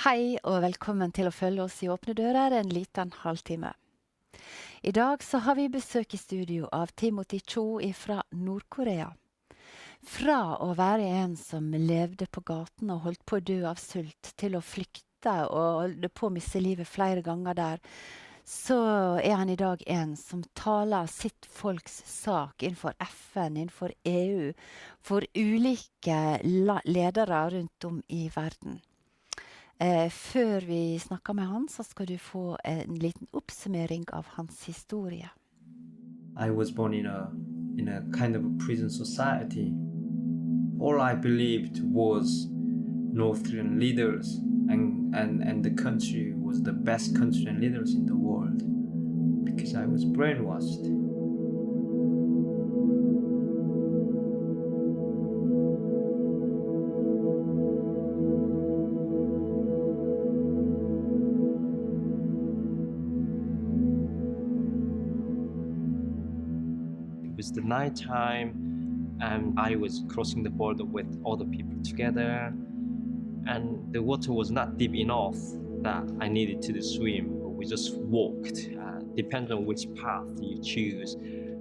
Hei og velkommen til å følge oss i Åpne Dører en liten halvtime. I dag så har vi besøk i studio av Timothy Cho fra Nord-Korea. Fra å være en som levde på gaten og holdt på å dø av sult, til å flykte og holde på å miste livet flere ganger der, så er han i dag en som taler sitt folks sak innenfor FN, innenfor EU, for ulike ledere rundt om i verden. Før vi snakker med han, så skal du få en liten oppsummering av hans historie. I was born in a kind of a prison society. All I believed was North Korean leaders and the country was the best country and leaders in the world because I was brainwashed. It was the night time and I was crossing the border with other people together and the water was not deep enough that I needed to swim. We just walked, depending on which path you choose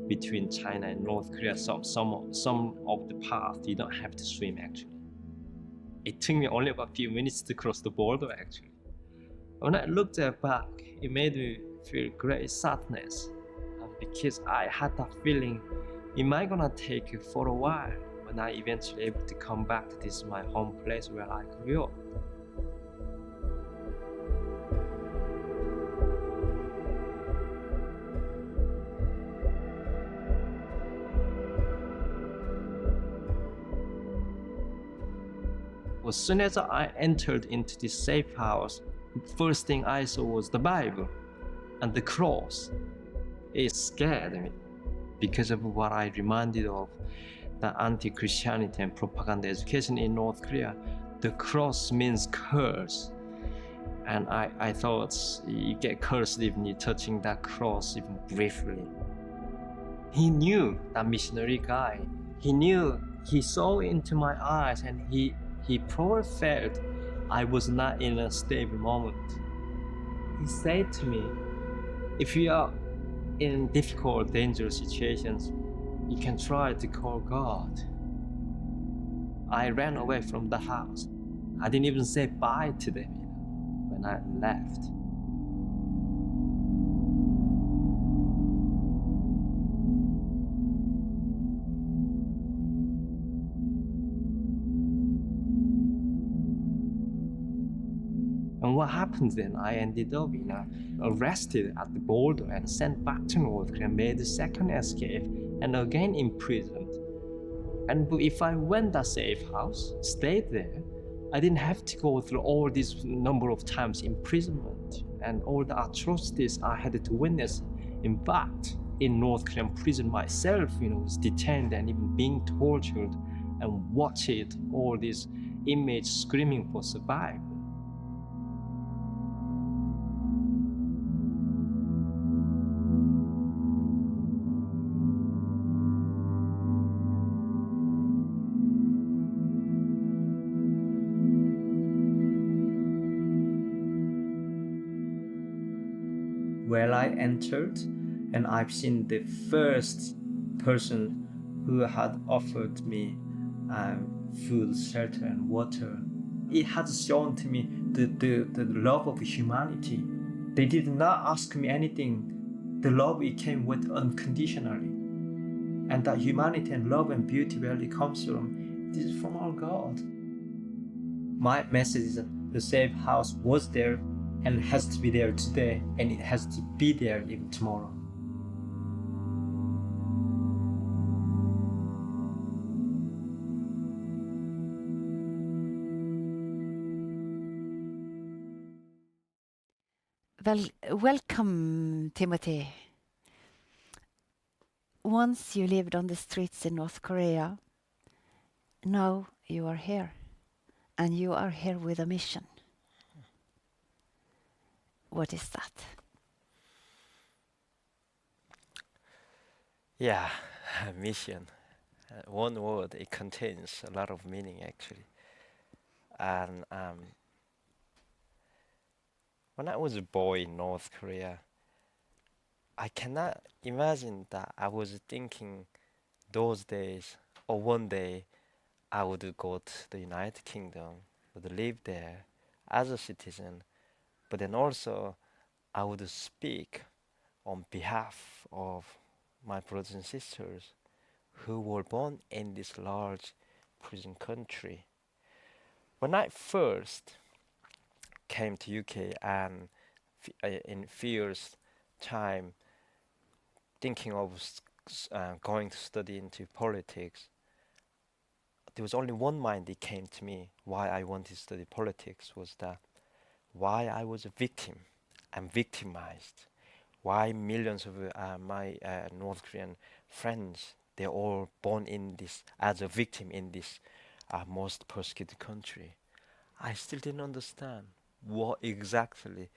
between China and North Korea. Some of the path you don't have to swim actually. It took me only about a few minutes to cross the border actually. When I looked back, it made me feel great sadness because I had that feeling, am I gonna take it for a while when I eventually able to come back to this my home place where I grew up? As soon as I entered into this safe house, first thing I saw was the Bible and the cross. It scared me because of what I reminded of the anti-Christianity and propaganda education in North Korea. The cross means curse. And I thought you get cursed even you're touching that cross even briefly. He knew, that missionary guy, he saw into my eyes and he probably felt I was not in a stable moment. He said to me, if you are in difficult, dangerous situations, you can try to call God. I ran away from the house. I didn't even say bye to them when I left. And what happened then? I ended up arrested at the border and sent back to North Korea, made a second escape, and again imprisoned. And if I went that safe house, stayed there, I didn't have to go through all this number of times imprisonment and all the atrocities I had to witness. In fact, in North Korean prison myself, was detained and even being tortured and watched all these inmates screaming for survival. Where I entered, and I've seen the first person who had offered me food, shelter, and water. It has shown to me the love of humanity. They did not ask me anything. The love it came with unconditionally. And that humanity and love and beauty where it comes from, this is from our God. My message is that the safe house was there and it has to be there today, and it has to be there even tomorrow. Welcome, Timothy. Once you lived on the streets in North Korea, now you are here, and you are here with a mission. What is that? Yeah, mission. One word, it contains a lot of meaning actually. And When I was a boy in North Korea, I cannot imagine that I was thinking those days, or one day, I would go to the United Kingdom, would live there as a citizen, but then also I would speak on behalf of my brothers and sisters who were born in this large prison country. When I first came to UK and in few years time thinking of going to study into politics, there was only one mind that came to me why I wanted to study politics was that why I was a victim and victimized, why millions of my North Korean friends, they're all born in this as a victim in this most persecuted country. I still didn't understand what exactly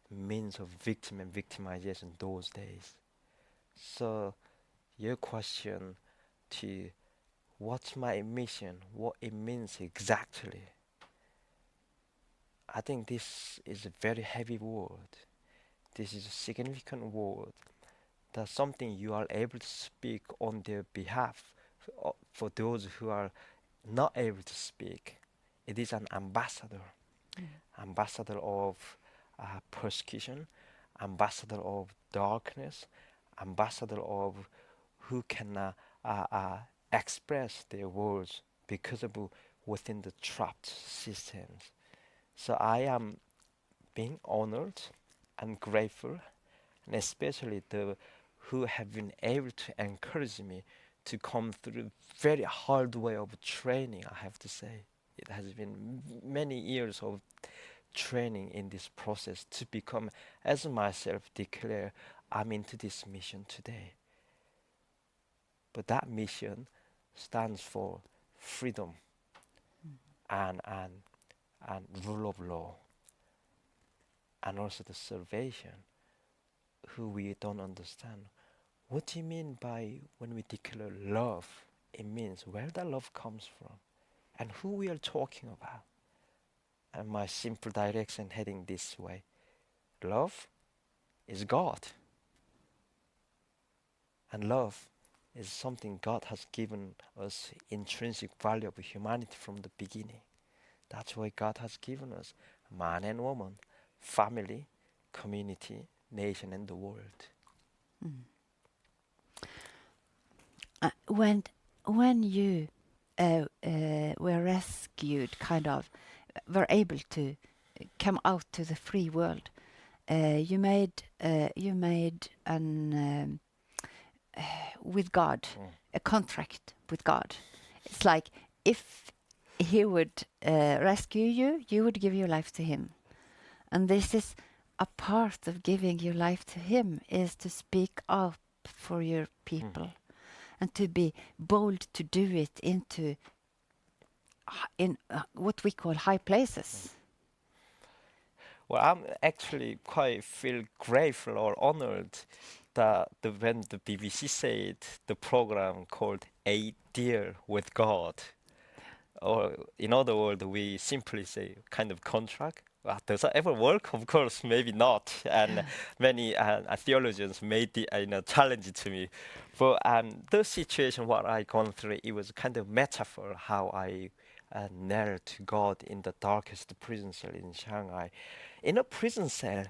means of victim and victimization those days. So your question to what's my mission, what it means exactly, I think this is a very heavy word. This is a significant word. That's something you are able to speak on their behalf for those who are not able to speak. It is an ambassador, ambassador of persecution, ambassador of darkness, ambassador of who can express their words because of within the trapped systems. So I am being honored and grateful, and especially the who have been able to encourage me to come through very hard way of training. I have to say, it has been many years of training in this process to become, as myself declare, I'm into this mission today. But that mission stands for freedom and rule of law, and also the salvation, who we don't understand. What do you mean by when we declare love? It means where that love comes from and who we are talking about. And my simple direction heading this way. Love is God. And love is something God has given us intrinsic value of humanity from the beginning. That's why God has given us man and woman, family, community, nation, and the world. When you were rescued, kind of, were able to come out to the free world, you made an with God, a contract with God. It's like if He would rescue you, you would give your life to Him, and this is a part of giving your life to Him is to speak up for your people. And to be bold to do it in what we call high places. Well, I'm actually quite feel grateful or honored that when the BBC said the program called A Deal with God, or in other words, we simply say kind of contract. Does that ever work? Of course, maybe not. And many theologians made the challenge to me. But the situation what I gone through, it was kind of metaphor how I knelt to God in the darkest prison cell in Shanghai. In a prison cell,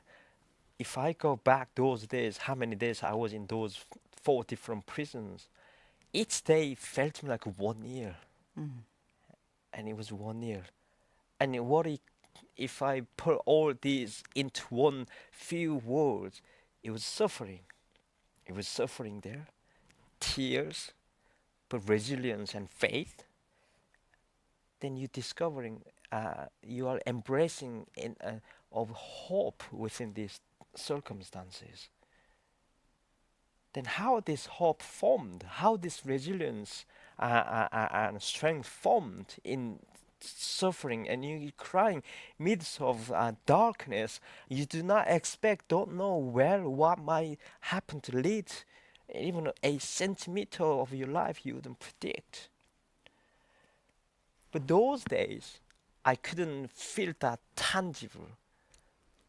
if I go back those days, how many days I was in those 4 different prisons, each day felt like 1 year. And it was 1 year. And if I put all these into one few words, it was suffering. It was suffering there, tears, but resilience and faith. Then you're discovering, you are embracing of hope within these circumstances. Then how this hope formed, how this resilience and strength formed in suffering, and you crying midst of darkness. You do not expect, don't know where, what might happen to lead. Even a centimeter of your life you wouldn't predict. But those days, I couldn't feel that tangible.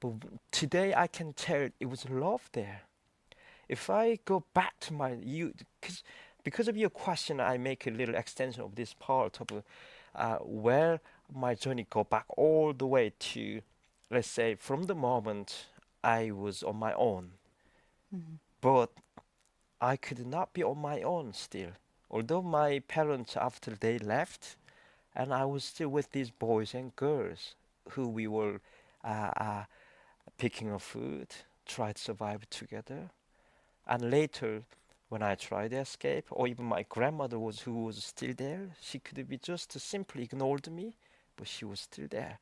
But today I can tell it was love there. If I go back to my youth, because of your question, I make a little extension of this part of where my journey go back all the way to, let's say, from the moment I was on my own. But I could not be on my own still. Although my parents, after they left, and I was still with these boys and girls who we were picking up food, try to survive together. And later, when I tried to escape, or even my grandmother who was still there, she could be just simply ignored me, but she was still there.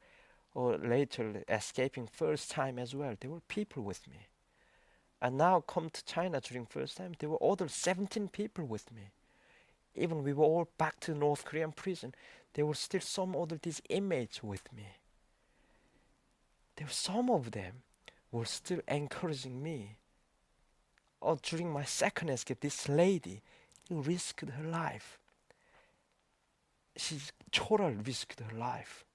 Or later, escaping first time as well, there were people with me. And now come to China during first time, there were other 17 people with me. Even we were all back to North Korean prison, there were still some other these inmates with me. There were some of them were still encouraging me. Or during my second escape, this lady who risked her life. She totally risked her life.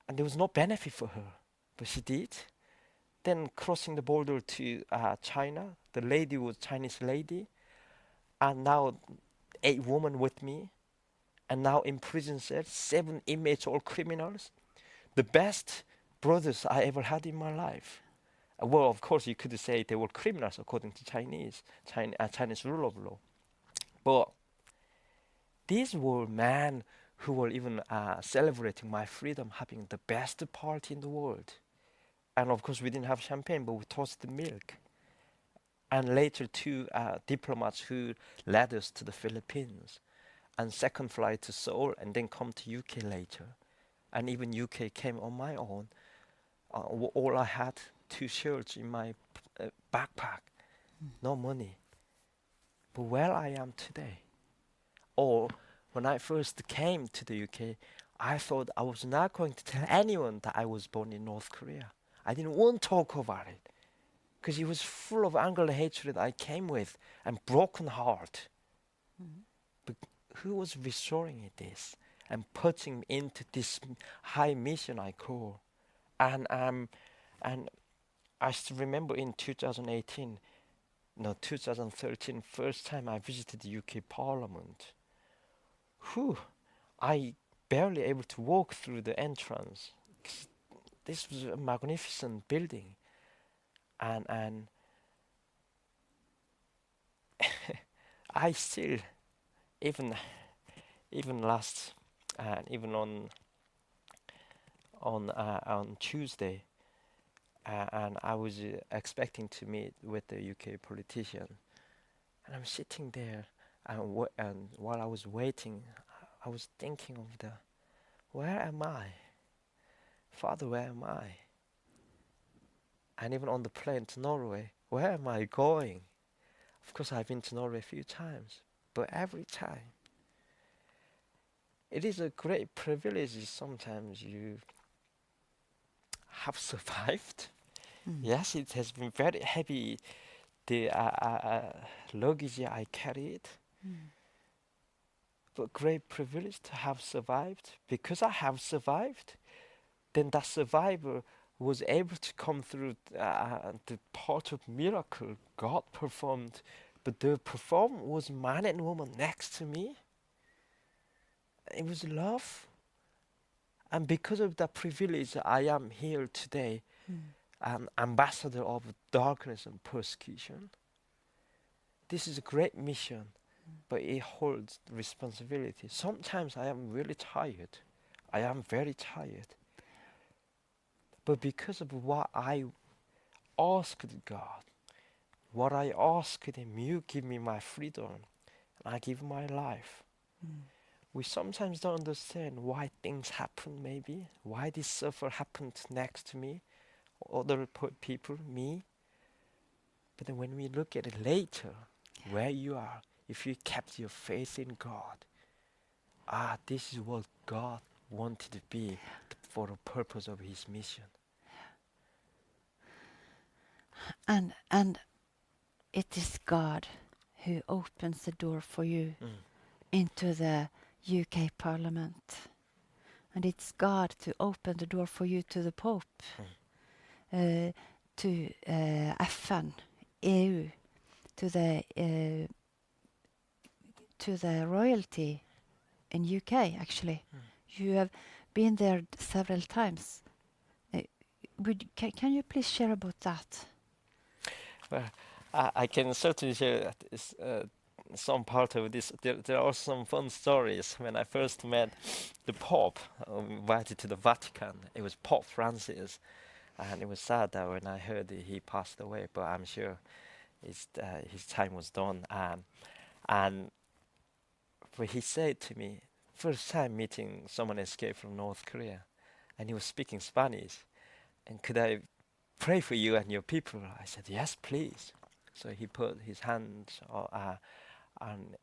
And there was no benefit for her, but she did. Then crossing the border to China, the lady was Chinese lady, and now 8 women with me, and now in prison cell, 7 inmates, all criminals. The best brothers I ever had in my life. Well, of course, you could say they were criminals according to Chinese rule of law. But these were men who were even celebrating my freedom, having the best party in the world. And of course, we didn't have champagne, but we toasted milk. And later, 2 diplomats who led us to the Philippines. And second flight to Seoul, and then come to UK later. And even UK came on my own. All I had 2 shirts in my backpack, no money. But where I am today, or when I first came to the UK, I thought I was not going to tell anyone that I was born in North Korea. I didn't want to talk about it, because it was full of anger and hatred I came with, and broken heart. But who was restoring it this, and putting me into this high mission I call? And I still remember in 2013, first time I visited the UK Parliament. I barely able to walk through the entrance. This was a magnificent building, and I still, even last, even on Tuesday. And I was expecting to meet with the UK politician, and I'm sitting there, and while I was waiting, I was thinking of where am I? Father, where am I? And even on the plane to Norway, where am I going? Of course, I've been to Norway a few times, but every time, it is a great privilege sometimes you have survived. Yes, it has been very heavy, the luggage I carried. But great privilege to have survived. Because I have survived, then that survivor was able to come through the part of miracle God performed. But the performer was man and woman next to me. It was love. And because of that privilege, I am here today. An ambassador of darkness and persecution. This is a great mission, but it holds responsibility. Sometimes I am really tired. I am very tired. But because of what I asked God, what I asked Him, you give me my freedom, and I give my life. We sometimes don't understand why things happen, maybe, why this suffer happened next to me, other people, me. But then when we look at it later, where you are, if you kept your faith in God, this is what God wanted to be for the purpose of His mission. And it is God who opens the door for you into the UK Parliament. And it's God to open the door for you to the Pope. to FN, EU, to the royalty in UK, actually. You have been there several times. Can you please share about that? Well, I can certainly share that some part of this. There are some fun stories. When I first met the Pope, invited to the Vatican, it was Pope Francis, and it was sad that when I heard he passed away, but I'm sure his time was done. And but he said to me, first time meeting someone escaped from North Korea, and he was speaking Spanish, and could I pray for you and your people? I said, yes, please. So he put his hands on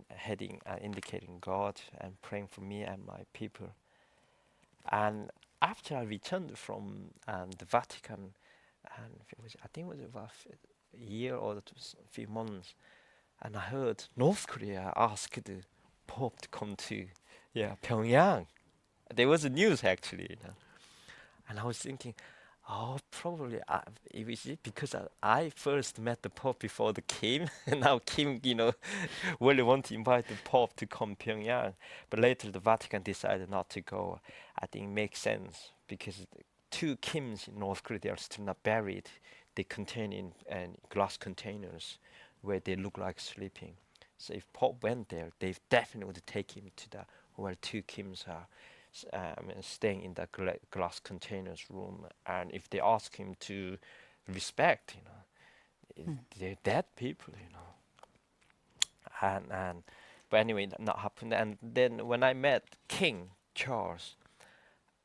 heading, indicating God and praying for me and my people. And after I returned from the Vatican, and I think it was about a year or a few months, and I heard North Korea ask the Pope to come to Pyongyang. There was a news actually, and I was thinking, oh, probably it was because I first met the Pope before the Kim, and now Kim, really want to invite the Pope to come Pyongyang, but later the Vatican decided not to go. I think it makes sense because the two Kims in North Korea, they are still not buried. They contain in glass containers where they look like sleeping. So if Pope went there, they definitely would take him to the where two Kims are. Staying in the glass containers room, and if they ask him to respect, they're dead people, and but anyway, that not happened. And then when I met King Charles,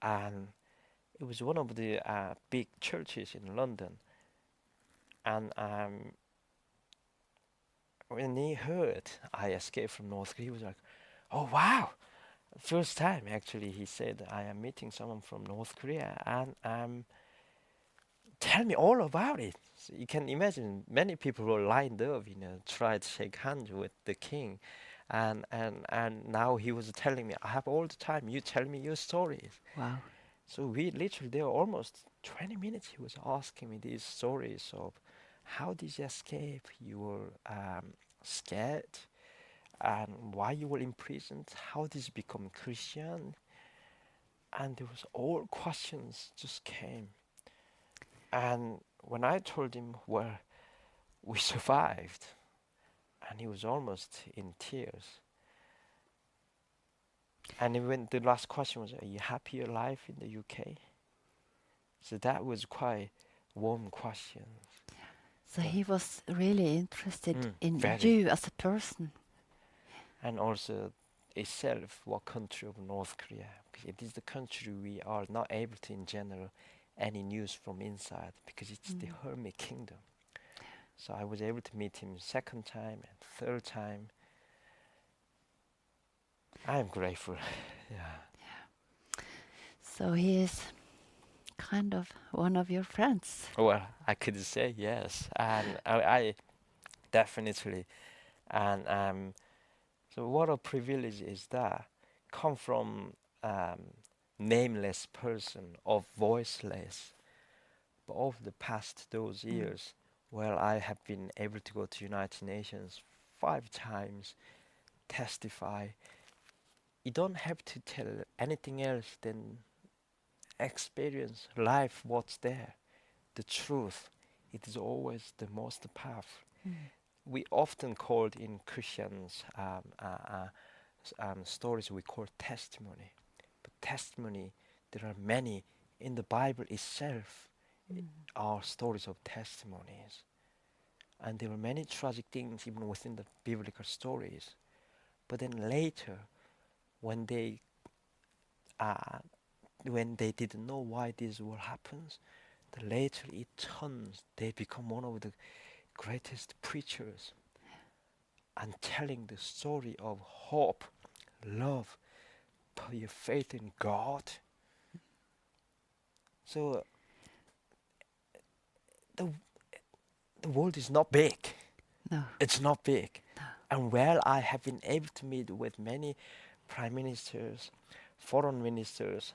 and it was one of the big churches in London, and when he heard I escaped from North Korea, he was like, "Oh wow!" First time, actually, he said, I am meeting someone from North Korea, and tell me all about it. So you can imagine many people were lined up, tried to shake hands with the king. And now he was telling me, I have all the time, you tell me your stories. Wow. So we literally, there were almost 20 minutes, he was asking me these stories of how did you escape? You were scared. And why you were imprisoned, how did you become Christian? And there was all questions just came. And when I told him, well, we survived, and he was almost in tears. And when the last question was, are you happy your life in the UK? So that was quite warm question. So he was really interested in very. you as a person. And also itself, what country of North Korea? It is the country we are not able to, in general, any news from inside because it's the hermit kingdom. So I was able to meet him second time and third time. I'm grateful. Yeah. So he is kind of one of your friends. Well, I could say yes, and I definitely, and so what a privilege is that? Come from nameless person or voiceless, but over the past those years, well, I have been able to go to United Nations 5 times, testify. You don't have to tell anything else than experience life, what's there, the truth. It is always the most powerful. We often called in Christians stories we call testimony. But testimony, there are many in the Bible itself are stories of testimonies. And there were many tragic things even within the biblical stories. But then later, when they didn't know why this war happens, the later it turns, they become one of the greatest preachers and telling the story of hope, love, put your faith in God. So the world is not big. No. It's not big. No. And while I have been able to meet with many prime ministers, foreign ministers,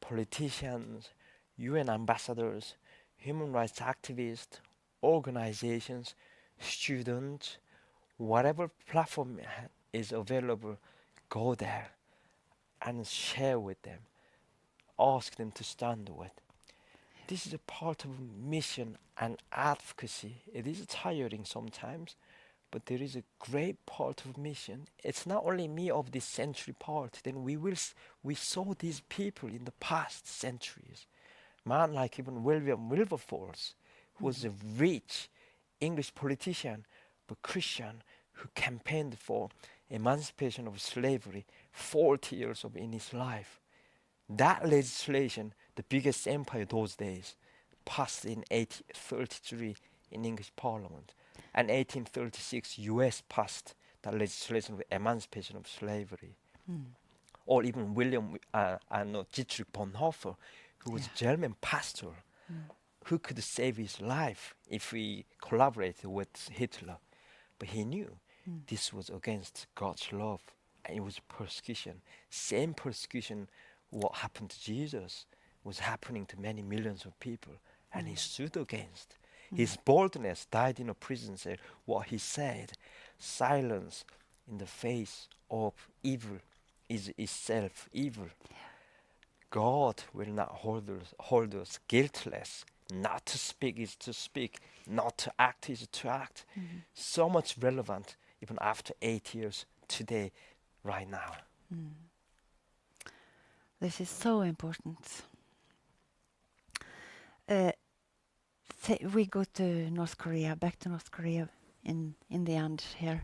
politicians, UN ambassadors, human rights activists, organizations, students, whatever platform is available, go there and share with them. Ask them to stand with. This is a part of mission and advocacy. It is tiring sometimes, but there is a great part of mission. It's not only me of this century part. Then we saw these people in the past centuries. Man like even William Wilberforce, who was a rich English politician, but Christian, who campaigned for emancipation of slavery 40 years of in his life. That legislation, the biggest empire those days, passed in 1833 in English Parliament. And 1836, US passed that legislation with emancipation of slavery. Or even Dietrich Bonhoeffer, who was a German pastor, who could save his life if he collaborated with Hitler. But he knew this was against God's love, and it was persecution. Same persecution what happened to Jesus was happening to many millions of people, and he stood against. His boldness died in a prison cell. What he said, silence in the face of evil is itself evil. God will not hold us guiltless. Not to speak is to speak. Not to act is to act. So much relevant even after 8 years today, right now. This is so important. We go to North Korea, back to North Korea in the end here,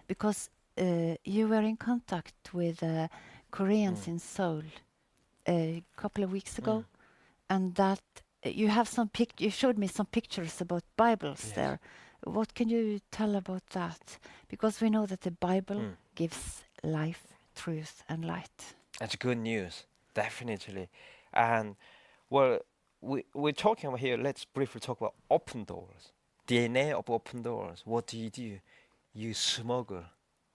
because you were in contact with Koreans in Seoul a couple of weeks ago, and that you have you showed me some pictures about Bibles there. What can you tell about that? Because we know that the Bible gives life, truth, and light. That's good news, definitely. And well, we're talking about here, let's briefly talk about open doors. DNA of open doors. What do? You smuggle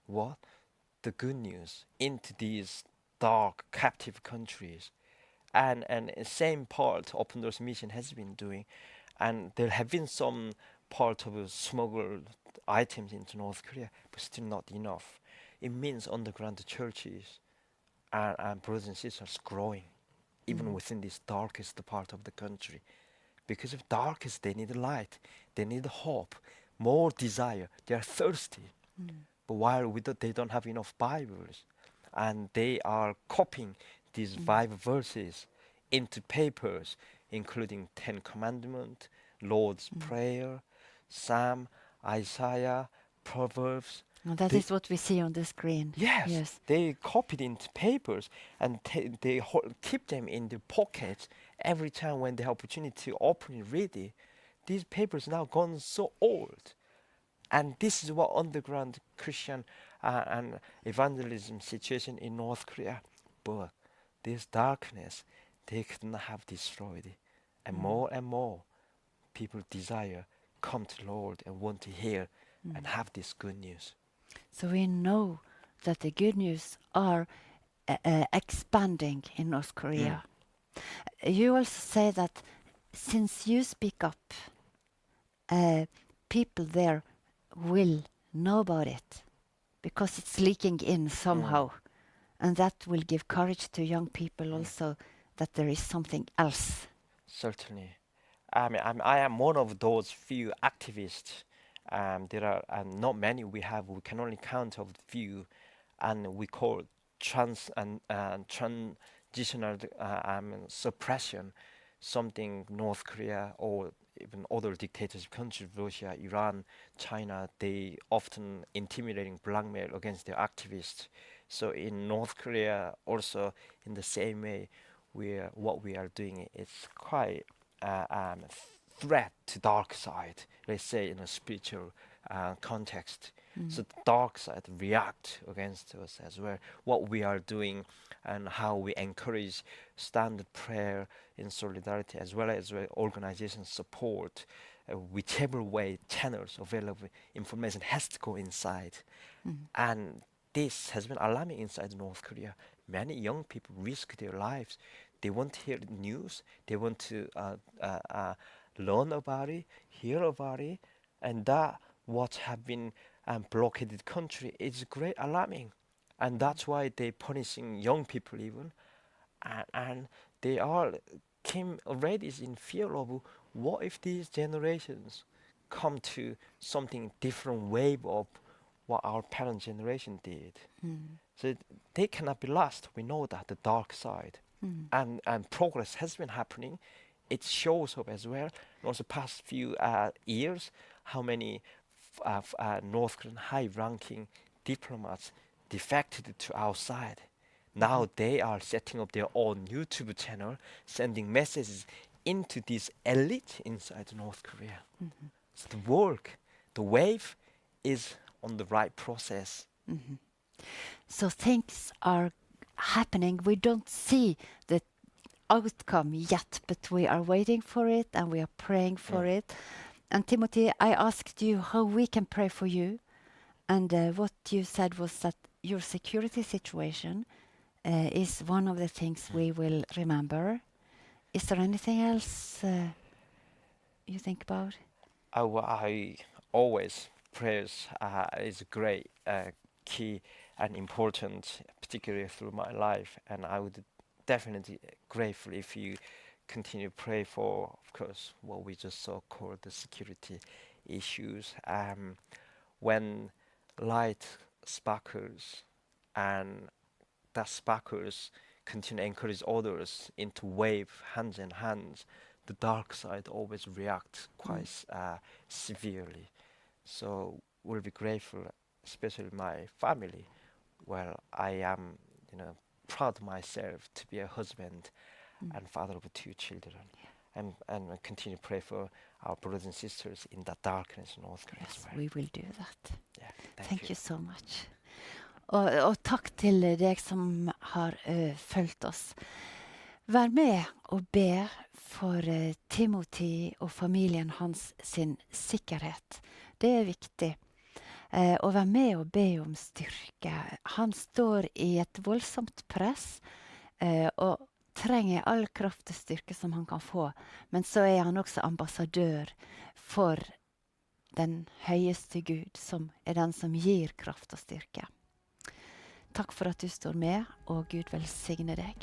what? The good news into these dark, captive countries. And same part Open Doors mission has been doing. And there have been some part of smuggled items into North Korea, but still not enough. It means underground churches and brothers and sisters growing, even within this darkest part of the country. Because of darkest, they need light, they need hope, more desire. They are thirsty. But while they don't have enough Bibles, and they are copying these 5 verses into papers, including 10 Commandments, Lord's Prayer, Psalm, Isaiah, Proverbs. And that is what we see on the screen. Yes. They copied into papers, and they keep them in their pockets every time when they have opportunity to open and read it. These papers now gone so old. And this is what underground Christian and evangelism situation in North Korea. But this darkness, they could not have destroyed it. And more people desire come to the Lord and want to hear and have this good news. So we know that the good news are expanding in North Korea. You also say that since you speak up, people there will know about it because it's leaking in somehow. And that will give courage to young people also that there is something else. Certainly. I am one of those few activists. There are not many we have. We can only count of few, and we call transitional suppression, something North Korea or even other dictatorship countries, Russia, Iran, China, they often intimidating blackmail against their activists. So in North Korea, also in the same way, what we are doing is quite threat to dark side, let's say in a spiritual context. So the dark side react against us as well. What we are doing and how we encourage standard prayer in solidarity as well as organization support, whichever way channels available information has to go inside. And this has been alarming inside North Korea. Many young people risk their lives. They want to hear the news. They want to learn about it, hear about it, and that what have been blockaded country is great alarming. And that's why they're punishing young people even. And they are came already in fear of what if these generations come to something different way of what our parent generation did. So they cannot be lost. We know that the dark side and progress has been happening. It shows up as well. And also past few years, how many North Korean high-ranking diplomats defected to outside. Now they are setting up their own YouTube channel, sending messages into this elite inside North Korea. So the work, the wave is on the right process. So things are happening. We don't see the outcome yet, but we are waiting for it and we are praying for it. And Timothy, I asked you how we can pray for you. And what you said was that your security situation is one of the things we will remember. Is there anything else you think about? I always prayers is a great key and important, particularly through my life. And I would definitely grateful if you continue to pray for, of course, what we just saw called the security issues. When light sparkles and that sparkles continue to encourage others into wave hands in hands, the dark side always reacts quite severely. So we'll be grateful, especially my family, where I am, proud of myself to be a husband and father of 2 children. And continue to pray for our brothers and sisters in that darkness in North Korea as well. We will do that. Yeah, Thank you so much. Og takk til deg som har fulgt oss. Vær med og be for Timothy og familien hans sin sikkerhet. Det er viktig. Og vær med og be om styrke. Han står i et voldsomt press og trenger all kraft og styrke som han kan få. Men så er han også ambassadør for den høyeste Gud, som er den som gir kraft og styrke. Takk for at du står med, og Gud velsigne deg.